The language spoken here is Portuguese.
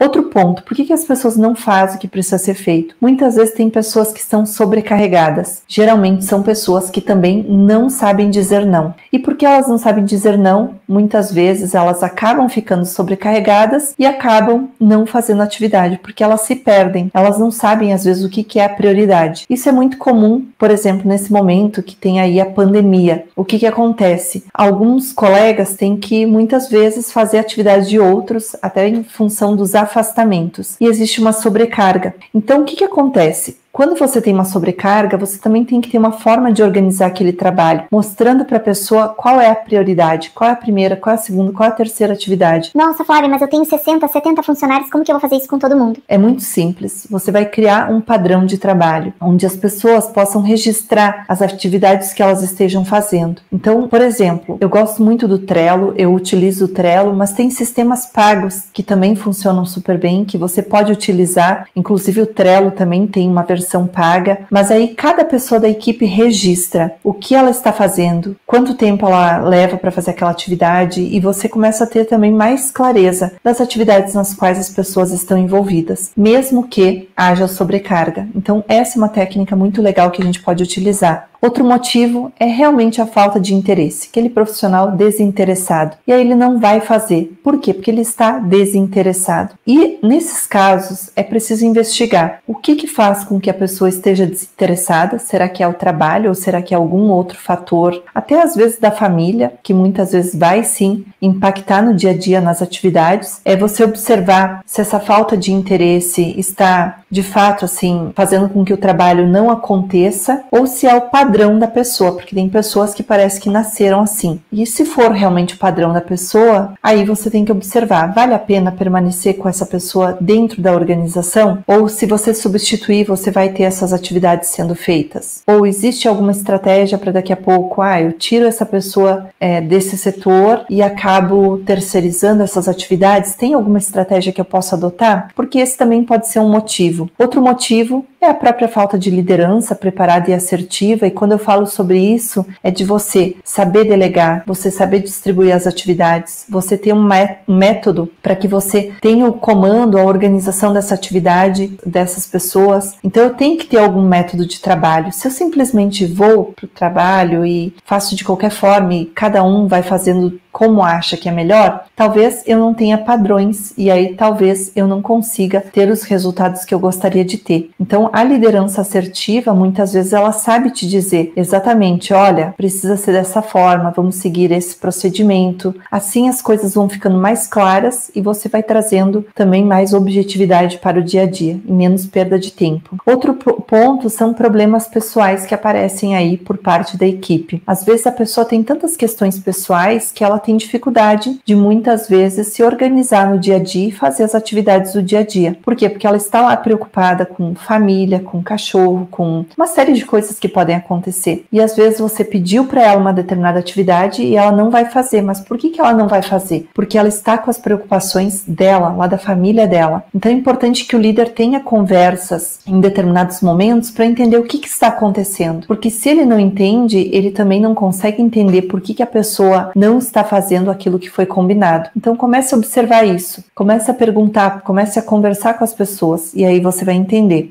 Outro ponto, por que as pessoas não fazem o que precisa ser feito? Muitas vezes tem pessoas que estão sobrecarregadas. Geralmente são pessoas que também não sabem dizer não. E porque elas não sabem dizer não, muitas vezes elas acabam ficando sobrecarregadas e acabam não fazendo atividade, porque elas se perdem. Elas não sabem às vezes o que é a prioridade. Isso é muito comum, por exemplo, nesse momento que tem aí a pandemia. O que acontece? Alguns colegas têm que muitas vezes fazer atividade de outros, até em função dos afastamentos, e existe uma sobrecarga. Então, o que acontece? Quando você tem uma sobrecarga, você também tem que ter uma forma de organizar aquele trabalho, mostrando para a pessoa qual é a prioridade, qual é a primeira, qual é a segunda, qual é a terceira atividade. Nossa, Flávia, mas eu tenho 60, 70 funcionários, como que eu vou fazer isso com todo mundo? É muito simples. Você vai criar um padrão de trabalho, onde as pessoas possam registrar as atividades que elas estejam fazendo. Então, por exemplo, eu gosto muito do Trello, eu utilizo o Trello, mas tem sistemas pagos que também funcionam super bem, que você pode utilizar. Inclusive o Trello também tem uma versão paga, mas aí cada pessoa da equipe registra o que ela está fazendo, quanto tempo ela leva para fazer aquela atividade, e você começa a ter também mais clareza das atividades nas quais as pessoas estão envolvidas, mesmo que haja sobrecarga. Então essa é uma técnica muito legal que a gente pode utilizar. Outro motivo é realmente a falta de interesse, aquele profissional desinteressado. E aí ele não vai fazer. Por quê? Porque ele está desinteressado. E nesses casos é preciso investigar o que faz com que a pessoa esteja desinteressada. Será que é o trabalho ou será que é algum outro fator? Até às vezes da família, que muitas vezes vai sim impactar no dia a dia nas atividades. É você observar se essa falta de interesse está de fato assim fazendo com que o trabalho não aconteça, ou se é o padrão da pessoa, porque tem pessoas que parece que nasceram assim. E se for realmente o padrão da pessoa, aí você tem que observar, vale a pena permanecer com essa pessoa dentro da organização? Ou se você substituir, você vai ter essas atividades sendo feitas? Ou existe alguma estratégia para daqui a pouco, eu tiro essa pessoa desse setor e acabo terceirizando essas atividades? Tem alguma estratégia que eu possa adotar? Porque esse também pode ser um motivo. Outro motivo é a própria falta de liderança preparada e assertiva, e quando eu falo sobre isso, é de você saber delegar, você saber distribuir as atividades, você ter um método para que você tenha o comando, a organização dessa atividade, dessas pessoas. Então eu tenho que ter algum método de trabalho. Se eu simplesmente vou para o trabalho e faço de qualquer forma e cada um vai fazendo como acha que é melhor, talvez eu não tenha padrões e aí talvez eu não consiga ter os resultados que eu gostaria de ter. Então a liderança assertiva, muitas vezes ela sabe te dizer exatamente, olha, precisa ser dessa forma, vamos seguir esse procedimento. Assim as coisas vão ficando mais claras e você vai trazendo também mais objetividade para o dia a dia e menos perda de tempo. Outro ponto são problemas pessoais que aparecem aí por parte da equipe. Às vezes a pessoa tem tantas questões pessoais que ela tem dificuldade de muitas vezes se organizar no dia a dia e fazer as atividades do dia a dia. Por quê? Porque ela está lá preocupada com família, com cachorro, com uma série de coisas que podem acontecer. E às vezes você pediu para ela uma determinada atividade e ela não vai fazer. Mas por que ela não vai fazer? Porque ela está com as preocupações dela, lá da família dela. Então é importante que o líder tenha conversas em determinados momentos para entender o que está acontecendo. Porque se ele não entende, ele também não consegue entender por que a pessoa não está fazendo aquilo que foi combinado. Então comece a observar isso, comece a perguntar, comece a conversar com as pessoas e aí você vai entender.